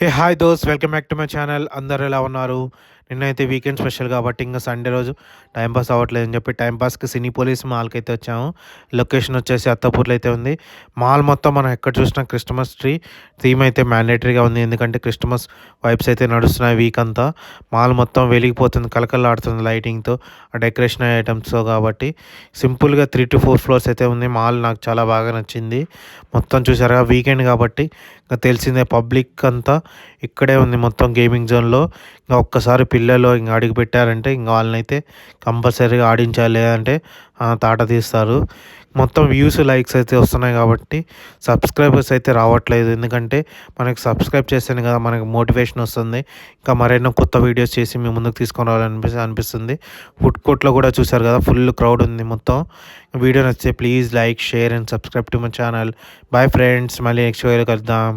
A hi those welcome back to my channel. అందరూ ఎలా ఉన్నారు? నిన్నైతే వీకెండ్ స్పెషల్ కాబట్టి ఇంక సండే రోజు టైం పాస్ అవ్వట్లేదని చెప్పి టైం పాస్‌కి సినీపోలిస్ మాల్‌కైతే వచ్చాము. లొకేషన్ వచ్చేసి అత్తాపూర్‌లో అయితే ఉంది. మాల్ మొత్తం మనం ఎక్కడ చూసినా క్రిస్టమస్ ట్రీ థీమ్ అయితే మ్యాండేటరీగా ఉంది. ఎందుకంటే క్రిస్టమస్ వైబ్స్ అయితే నడుస్తున్నాయి వీక్ అంతా. మాల్ మొత్తం వెలిగిపోతుంది, కళకళలాడుతుంది లైటింగ్‌తో, ఆ డెకరేషన్ ఐటమ్స్‌తో కాబట్టి సింపుల్‌గా 3-4 ఫ్లోర్స్ అయితే ఉంది. మాల్ నాకు చాలా బాగా నచ్చింది. మొత్తం చూసారుగా వీకెండ్ కాబట్టి ఇంక తెలిసిందే పబ్లిక్ అంతా ఇక్కడే ఉంది మొత్తం గేమింగ్ జోన్‌లో. ఇంక ఒక్కసారి పిల్లలు ఇంక అడుగుపెట్టారంటే ఇంక వాళ్ళనైతే కంపల్సరీగా ఆడించాలి, లేదంటే తాట తీస్తారు. మొత్తం వ్యూస్, లైక్స్ అయితే వస్తున్నాయి కాబట్టి సబ్స్క్రైబర్స్ అయితే రావట్లేదు. ఎందుకంటే మనకి సబ్స్క్రైబ్ చేస్తేనే కదా మనకి మోటివేషన్ వస్తుంది. ఇంకా మరెన్నో కొత్త వీడియోస్ చేసి మీ ముందుకు తీసుకొని అనిపిస్తుంది. ఫుడ్ కోర్ట్‌లో కూడా చూసారు కదా, ఫుల్ క్రౌడ్ ఉంది మొత్తం. వీడియో నచ్చితే please like, share and subscribe to my channel. Bye friends, మళ్ళీ నెక్స్ట్ వీడియోలో కలుద్దాం.